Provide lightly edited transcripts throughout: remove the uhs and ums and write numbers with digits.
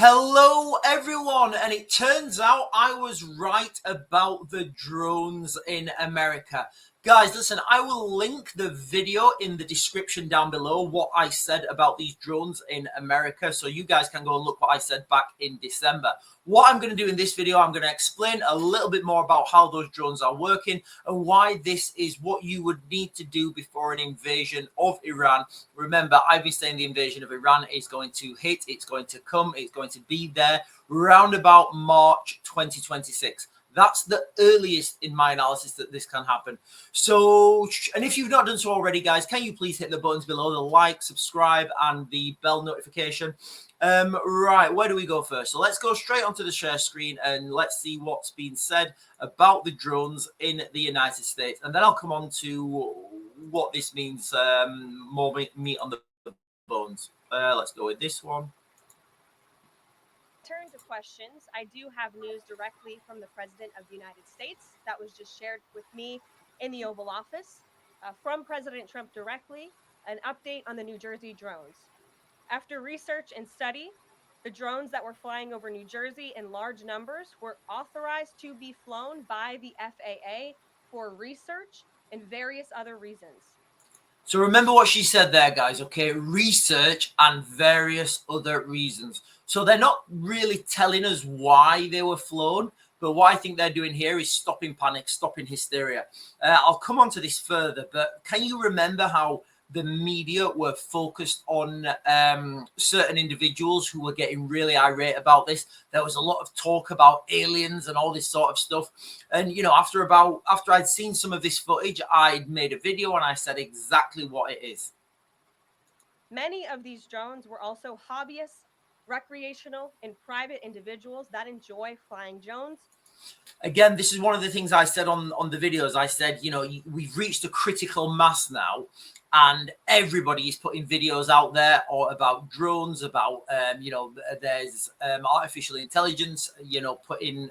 Hello everyone, and it turns out I was right about the drones in America. Guys, listen, I will link the video in the description down below, what I said about these drones in America, so you guys can go and look what I said back in December. What I'm going to do in this video, I'm going to explain a little bit more about how those drones are working and why this is what you would need to do before an invasion of Iran. Remember, I've been saying the invasion of Iran is going to hit, it's going to come, it's going to be there round about March 2026. That's the earliest in my analysis that this can happen. So, and if you've not done so already, guys, can you please hit the buttons below, the like, subscribe, and the bell notification. Right, where do we go first? So let's go straight onto the share screen and let's see what's been said about the drones in the United States. And then I'll come on to what this means, more meat on the bones. Let's go with this one. Turn to questions. I do have news directly from the President of the United States that was just shared with me in the Oval Office from President Trump directly, an update on the New Jersey drones. After research and study, the drones that were flying over New Jersey in large numbers were authorized to be flown by the FAA for research and various other reasons. So remember what she said there, guys, okay? Research and various other reasons. So they're not really telling us why they were flown, but what I think they're doing here is stopping panic, stopping hysteria. I'll come on to this further, but can you remember how the media were focused on certain individuals who were getting really irate about this? There was a lot of talk about aliens and all this sort of stuff. And, you know, after I'd seen some of this footage, I made a video and I said exactly what it is. Many of these drones were also hobbyists, recreational, and private individuals that enjoy flying drones. Again, this is one of the things I said on the videos. I said, you know, we've reached a critical mass now, and everybody is putting videos out there or about drones, about you know, there's artificial intelligence, you know, putting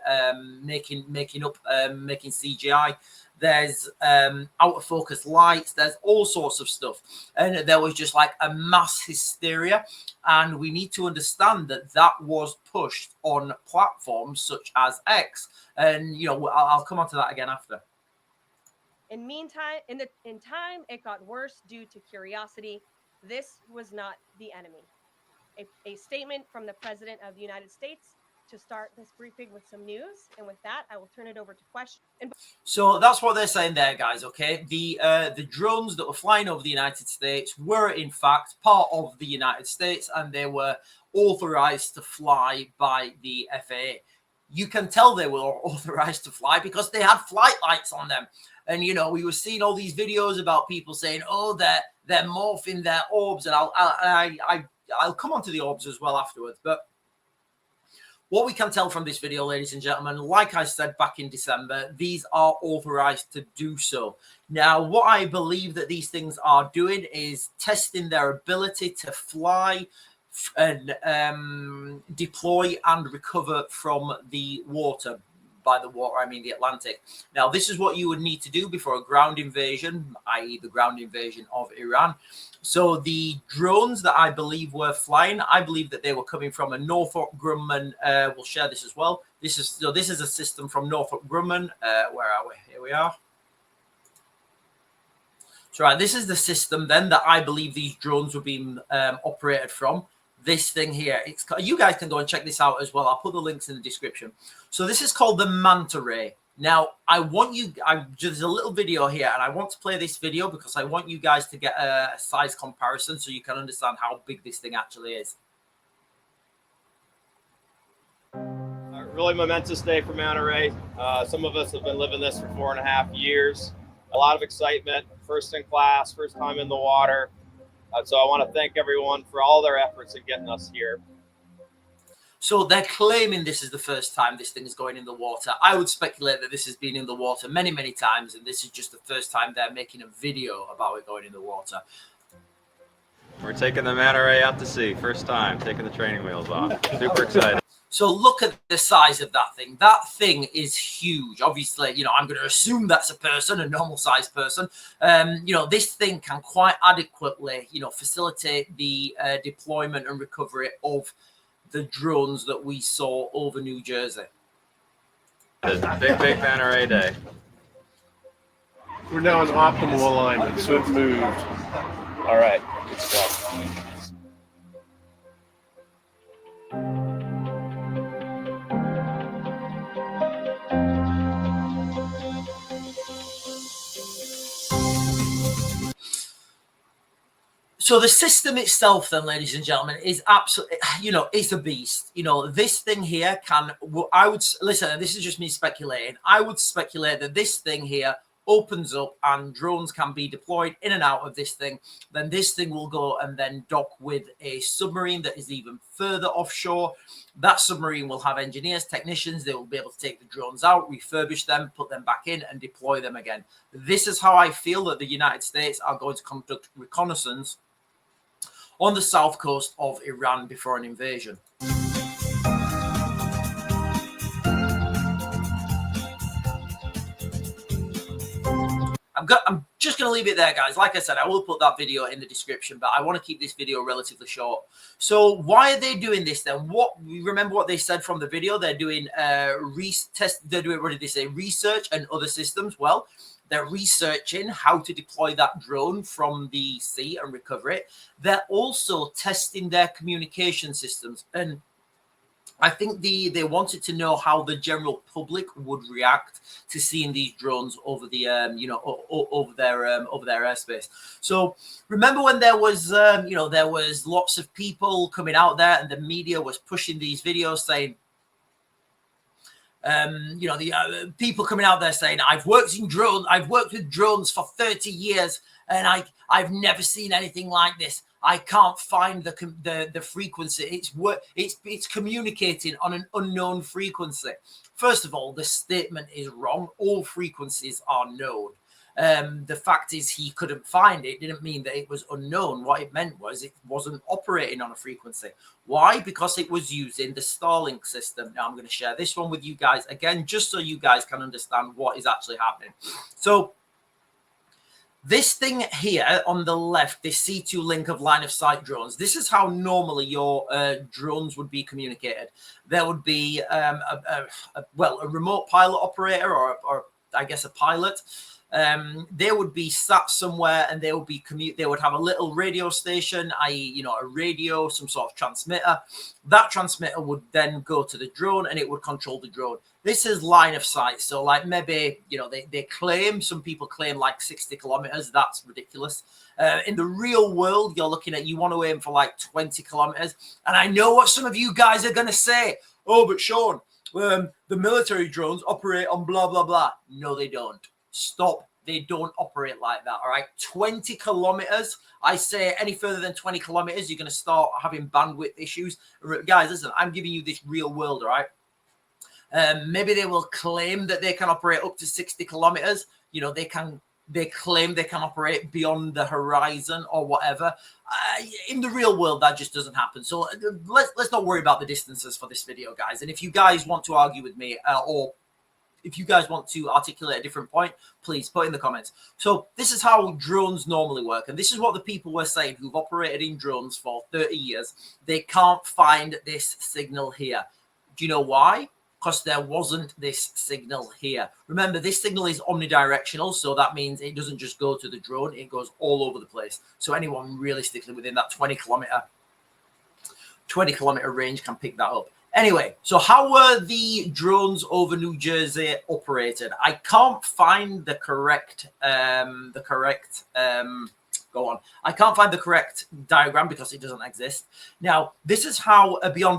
making CGI. There's out of focus lights, there's all sorts of stuff, and there was just like a mass hysteria. And we need to understand that that was pushed on platforms such as X, and you know, I'll come on to that again after. In time, it got worse due to curiosity. This was not the enemy. A statement from the President of the United States to start this briefing with some news. And with that, I will turn it over to questions. So that's what they're saying there, guys. Okay, the drones that were flying over the United States were in fact part of the United States, and they were authorized to fly by the FAA. You can tell they were authorized to fly because they had flight lights on them. And, you know, we were seeing all these videos about people saying, oh, they're morphing their orbs. And I'll come on to the orbs as well afterwards. But what we can tell from this video, ladies and gentlemen, like I said back in December, these are authorized to do so. Now, what I believe that these things are doing is testing their ability to fly and deploy and recover from the water. By the water, I mean the Atlantic. Now, this is what you would need to do before a ground invasion, i.e. the ground invasion of Iran. So the drones that I believe were flying, I believe that they were coming from a Northrop Grumman. We'll share this as well. This is a system from Northrop Grumman. Where are we? Here we are. So right, this is the system then that I believe these drones were being operated from. This thing here, you guys can go and check this out as well. I'll put the links in the description. So this is called the Manta Ray. Now, there's a little video here, and I want to play this video because I want you guys to get a size comparison so you can understand how big this thing actually is. Really momentous day for Manta Ray. Some of us have been living this for 4.5 years. A lot of excitement, first in class, first time in the water. So I want to thank everyone for all their efforts in getting us here. So they're claiming this is the first time this thing is going in the water. I would speculate that this has been in the water many, many times, and this is just the first time they're making a video about it going in the water. We're taking the Manta Ray out to sea. First time, taking the training wheels off. Super excited. So look at the size of that thing. That thing is huge. Obviously, you know, I'm going to assume that's a person, a normal sized person. You know, this thing can quite adequately, you know, facilitate the deployment and recovery of the drones that we saw over New Jersey. Big manta ray day. We're now in optimal alignment, so it moved. All right, good stuff. So the system itself, then, ladies and gentlemen, is absolutely, it's a beast. This thing here I would, listen, this is just me speculating. I would speculate that this thing here opens up and drones can be deployed in and out of this thing. Then this thing will go and then dock with a submarine that is even further offshore. That submarine will have engineers, technicians. They will be able to take the drones out, refurbish them, put them back in, and deploy them again. This is how I feel that the United States are going to conduct reconnaissance on the south coast of Iran before an invasion. I'm just going to leave it there, guys. Like I said, I will put that video in the description, but I want to keep this video relatively short. So why are they doing this then? Remember what they said from the video? They're doing what did they say? Research and other systems. Well, they're researching how to deploy that drone from the sea and recover it. They're also testing their communication systems. And I think they wanted to know how the general public would react to seeing these drones over the over their airspace. So remember when there was there was lots of people coming out there and the media was pushing these videos saying, people coming out there saying, I've worked with drones for 30 years and I've never seen anything like this. I can't find the frequency. It's communicating on an unknown frequency. First of all, the statement is wrong. All frequencies are known. The fact is he couldn't find it didn't mean that it was unknown. What it meant was it wasn't operating on a frequency. Why? Because it was using the Starlink system. Now I'm going to share this one with you guys again, just so you guys can understand what is actually happening. So this thing here on the left, this C2 link of line of sight drones, this is how normally your drones would be communicated. There would be a remote pilot operator or I guess a pilot. They would be sat somewhere and they would be they would have a little radio station, i.e., a radio, some sort of transmitter. That transmitter would then go to the drone and it would control the drone. This is line of sight. So like maybe, some people claim like 60 kilometers. That's ridiculous. In the real world, you're looking at, you want to aim for like 20 kilometers. And I know what some of you guys are going to say. Oh, but Sean, the military drones operate on blah, blah, blah. No, they don't. Stop. They don't operate like that. All right. 20 kilometers. I say any further than 20 kilometers, you're going to start having bandwidth issues. Guys, listen, I'm giving you this real world. All right. Maybe they will claim that they can operate up to 60 kilometers. They claim they can operate beyond the horizon or whatever. In the real world, that just doesn't happen. So let's not worry about the distances for this video, guys. And if you guys want to argue with me or if you guys want to articulate a different point, please put in the comments. So this is how drones normally work. And this is what the people were saying who've operated in drones for 30 years. They can't find this signal here. Do you know why? Because there wasn't this signal here. Remember, this signal is omnidirectional. So that means it doesn't just go to the drone. It goes all over the place. So anyone realistically within that 20 kilometer range can pick that up. Anyway, so how were the drones over New Jersey operated? I can't find the correct I can't find the correct diagram because it doesn't exist. Now, this is how a beyond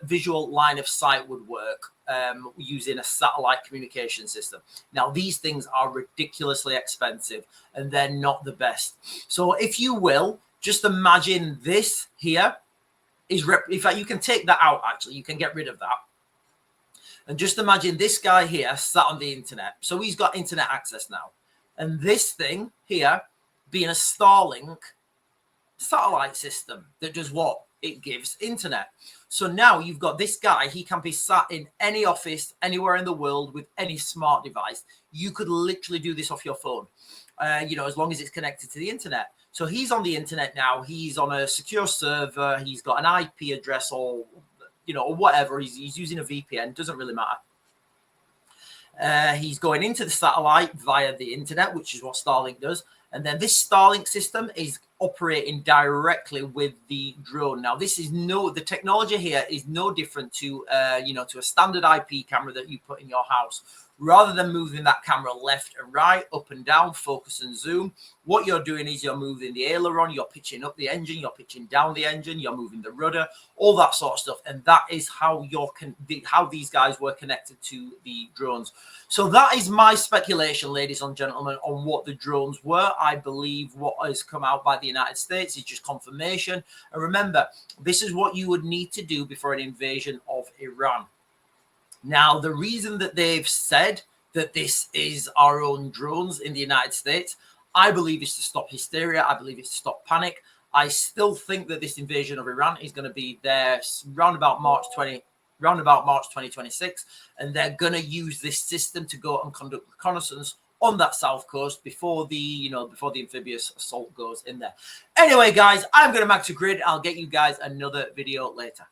visual line of sight would work using a satellite communication system. Now, these things are ridiculously expensive and they're not the best. So if you will, just imagine this here. In fact, you can take that out, actually. You can get rid of that. And just imagine this guy here sat on the internet. So he's got internet access now. And this thing here being a Starlink satellite system that does what? It gives internet. So now you've got this guy. He can be sat in any office, anywhere in the world with any smart device. You could literally do this off your phone, as long as it's connected to the internet. So he's on the internet now. He's on a secure server. He's got an IP address or, or whatever. He's using a VPN. Doesn't really matter. He's going into the satellite via the internet, which is what Starlink does. And then this Starlink system is operating directly with the drone. Now, the technology here is no different to, to a standard IP camera that you put in your house. Rather than moving that camera left and right, up and down, focus and zoom, what you're doing is you're moving the aileron, you're pitching up the engine, you're pitching down the engine, you're moving the rudder, all that sort of stuff. And that is how these guys were connected to the drones. So that is my speculation, ladies and gentlemen, on what the drones were. I believe what has come out by the United States is just confirmation. And remember, this is what you would need to do before an invasion of Iran. Now, the reason that they've said that this is our own drones in the United States, I believe is to stop hysteria. I believe it's to stop panic. I still think that this invasion of Iran is going to be there round about March 2026, and they're going to use this system to go and conduct reconnaissance on that south coast before the amphibious assault goes in there. Anyway, guys, I'm going to max to grid. I'll get you guys another video later.